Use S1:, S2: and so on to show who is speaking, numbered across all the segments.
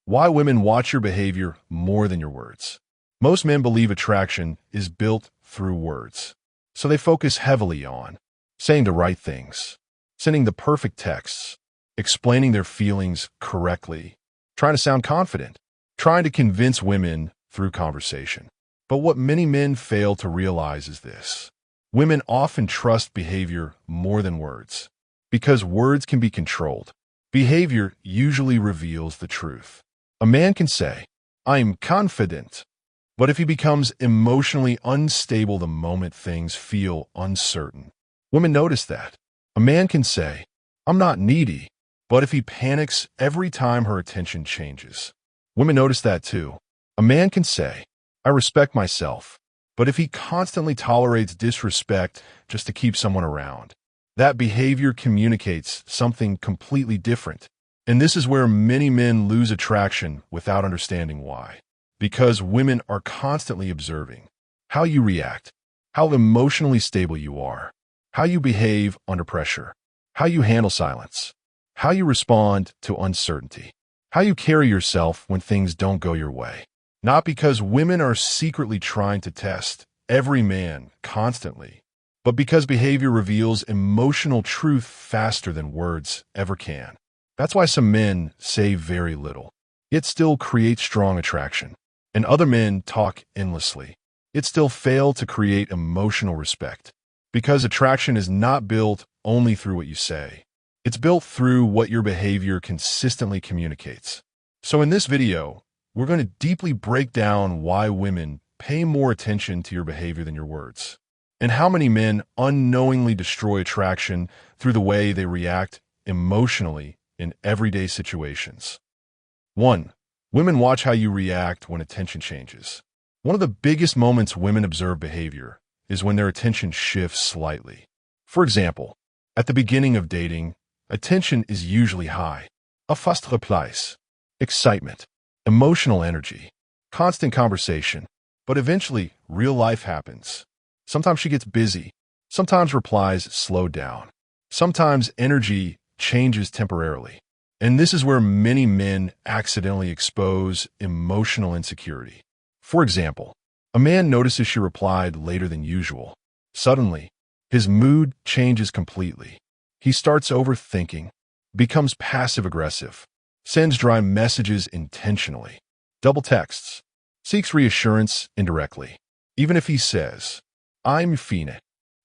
S1: Why women watch your behavior more than your words. Most men believe attraction is built through words, so they focus heavily on saying the right things, sending the perfect texts, explaining their feelings correctly, trying to sound confident, trying to convince women through conversation. But what many men fail to realize is this. Women often trust behavior more than words. Because words can be controlled, behavior usually reveals the truth. A man can say, "I'm confident," but if he becomes emotionally unstable the moment things feel uncertain, women notice that. A man can say, "I'm not needy," but if he panics every time her attention changes, women notice that too. A man can say, "I respect myself," but if he constantly tolerates disrespect just to keep someone around, that behavior communicates something completely different. And this is where many men lose attraction without understanding why. Because women are constantly observing how you react, how emotionally stable you are, how you behave under pressure, how you handle silence, how you respond to uncertainty, how you carry yourself when things don't go your way. Not because women are secretly trying to test every man constantly, but because behavior reveals emotional truth faster than words ever can. That's why some men say very little, yet still create strong attraction, and other men talk endlessly, yet still fail to create emotional respect. Because attraction is not built only through what you say. It's built through what your behavior consistently communicates. So in this video, we're going to deeply break down why women pay more attention to your behavior than your words, and how many men unknowingly destroy attraction through the way they react emotionally in everyday situations. 1. Women watch how you react when attention changes. One of the biggest moments women observe behavior is when their attention shifts slightly. For example, at the beginning of dating, attention is usually high. A fast replies, excitement, emotional energy, constant conversation. But eventually, real life happens. Sometimes she gets busy. Sometimes replies slow down. Sometimes energy changes temporarily. And this is where many men accidentally expose emotional insecurity. For example, a man notices she replied later than usual. Suddenly, his mood changes completely. He starts overthinking, becomes passive-aggressive, sends dry messages intentionally, double texts, seeks reassurance indirectly. Even if he says, "I'm fine,"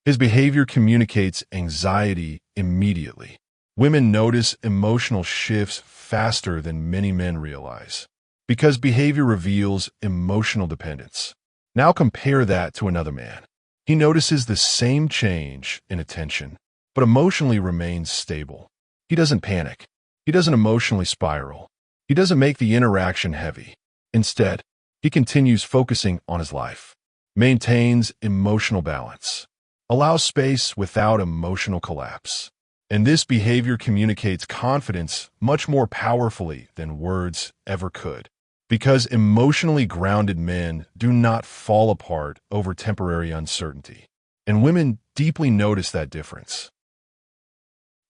S1: his behavior communicates anxiety immediately. Women notice emotional shifts faster than many men realize, because behavior reveals emotional dependence. Now compare that to another man. He notices the same change in attention, but emotionally remains stable. He doesn't panic. He doesn't emotionally spiral. He doesn't make the interaction heavy. Instead, he continues focusing on his life, maintains emotional balance, allows space without emotional collapse. And this behavior communicates confidence much more powerfully than words ever could. Because emotionally grounded men do not fall apart over temporary uncertainty. And women deeply notice that difference.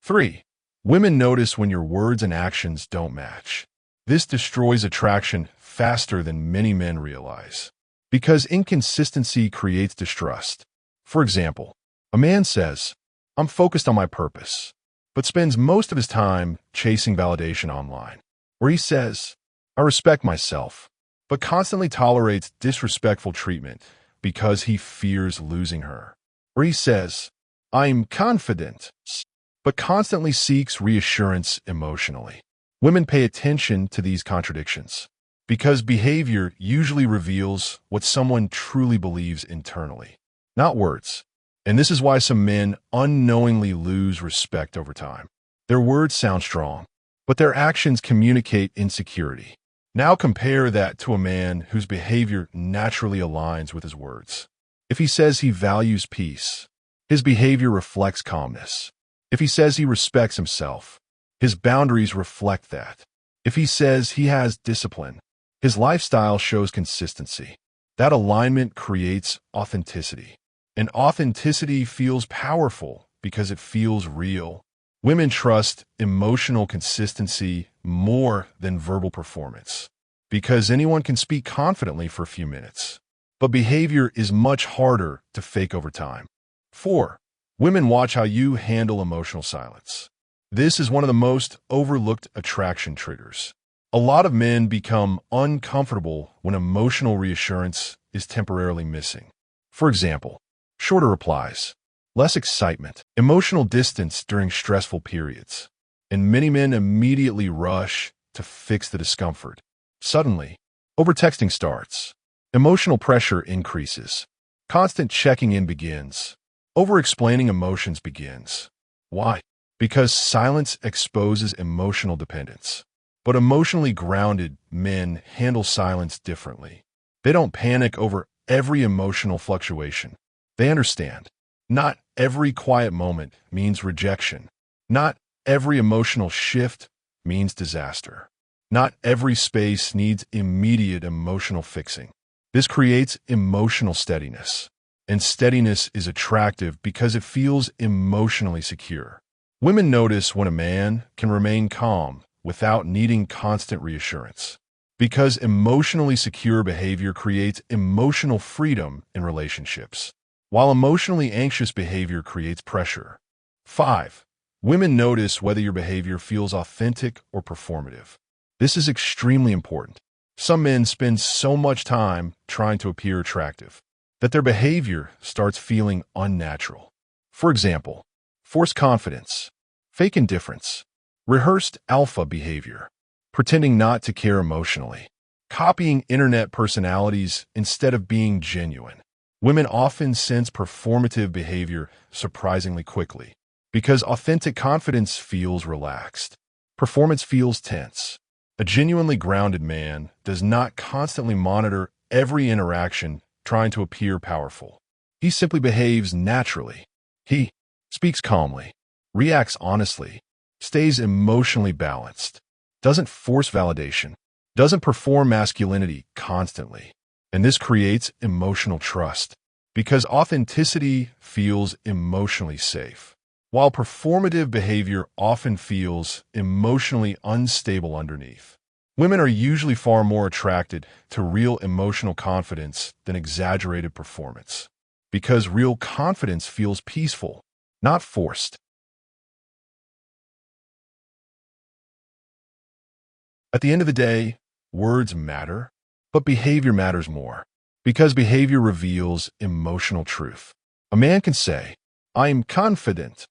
S1: 3. Women notice when your words and actions don't match. This destroys attraction faster than many men realize. Because inconsistency creates distrust. For example, a man says, "I'm focused on my purpose," but spends most of his time chasing validation online. Or he says, "I respect myself," but constantly tolerates disrespectful treatment because he fears losing her. Or he says, "I'm confident," but constantly seeks reassurance emotionally. Women pay attention to these contradictions because behavior usually reveals what someone truly believes internally, not words. And this is why some men unknowingly lose respect over time. Their words sound strong, but their actions communicate insecurity. Now compare that to a man whose behavior naturally aligns with his words. If he says he values peace, his behavior reflects calmness. If he says he respects himself, his boundaries reflect that. If he says he has discipline, his lifestyle shows consistency. That alignment creates authenticity. And authenticity feels powerful because it feels real. Women trust emotional consistency more than verbal performance because anyone can speak confidently for a few minutes, but behavior is much harder to fake over time. 4. Women watch how you handle emotional silence. This is one of the most overlooked attraction triggers. A lot of men become uncomfortable when emotional reassurance is temporarily missing. For example, shorter replies, less excitement, emotional distance during stressful periods, and many men immediately rush to fix the discomfort. Suddenly, overtexting starts. Emotional pressure increases. Constant checking in begins. Over-explaining emotions begins. Why? Because silence exposes emotional dependence. But emotionally grounded men handle silence differently. They don't panic over every emotional fluctuation. They understand. Not every quiet moment means rejection. Not every emotional shift means disaster. Not every space needs immediate emotional fixing. This creates emotional steadiness. And steadiness is attractive because it feels emotionally secure. Women notice when a man can remain calm without needing constant reassurance. Because emotionally secure behavior creates emotional freedom in relationships, while emotionally anxious behavior creates pressure. 5. Women notice whether your behavior feels authentic or performative. This is extremely important. Some men spend so much time trying to appear attractive that their behavior starts feeling unnatural. For example, forced confidence, fake indifference, rehearsed alpha behavior, pretending not to care emotionally, copying internet personalities instead of being genuine. Women often sense performative behavior surprisingly quickly because authentic confidence feels relaxed. Performance feels tense. A genuinely grounded man does not constantly monitor every interaction trying to appear powerful. He simply behaves naturally. He speaks calmly, reacts honestly, stays emotionally balanced, doesn't force validation, doesn't perform masculinity constantly. And this creates emotional trust because authenticity feels emotionally safe, while performative behavior often feels emotionally unstable underneath. Women are usually far more attracted to real emotional confidence than exaggerated performance, because real confidence feels peaceful, not forced. At the end of the day, words matter, but behavior matters more, because behavior reveals emotional truth. A man can say, "I am confident,"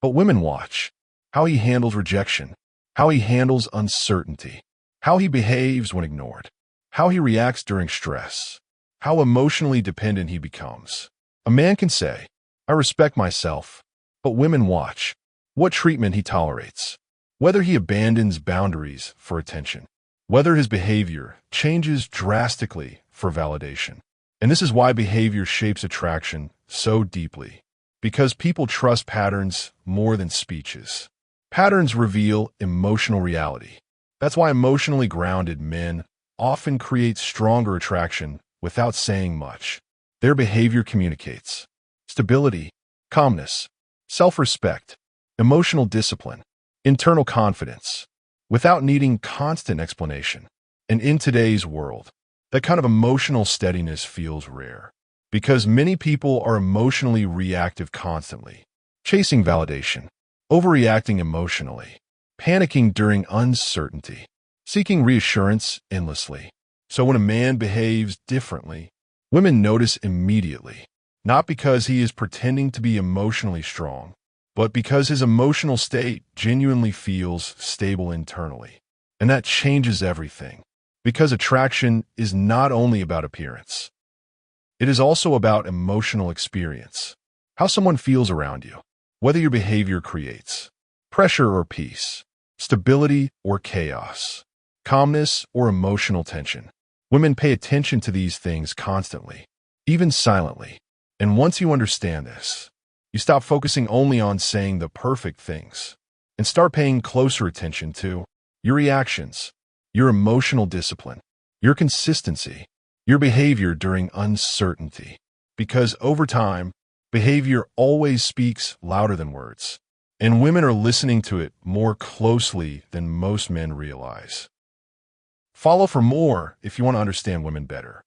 S1: but women watch how he handles rejection, how he handles uncertainty, how he behaves when ignored, how he reacts during stress, how emotionally dependent he becomes. A man can say, "I respect myself," but women watch what treatment he tolerates, whether he abandons boundaries for attention, whether his behavior changes drastically for validation. And this is why behavior shapes attraction so deeply, because people trust patterns more than speeches. Patterns reveal emotional reality. That's why emotionally grounded men often create stronger attraction without saying much. Their behavior communicates stability, calmness, self-respect, emotional discipline, internal confidence, without needing constant explanation. And in today's world, that kind of emotional steadiness feels rare, because many people are emotionally reactive constantly, chasing validation, overreacting emotionally, panicking during uncertainty, seeking reassurance endlessly. So when a man behaves differently, women notice immediately, not because he is pretending to be emotionally strong, but because his emotional state genuinely feels stable internally. And that changes everything, because attraction is not only about appearance. It is also about emotional experience, how someone feels around you, whether your behavior creates pressure or peace, stability or chaos, calmness or emotional tension. Women pay attention to these things constantly, even silently. And once you understand this, you stop focusing only on saying the perfect things and start paying closer attention to your reactions, your emotional discipline, your consistency, your behavior during uncertainty. Because over time, behavior always speaks louder than words. And women are listening to it more closely than most men realize. Follow for more if you want to understand women better.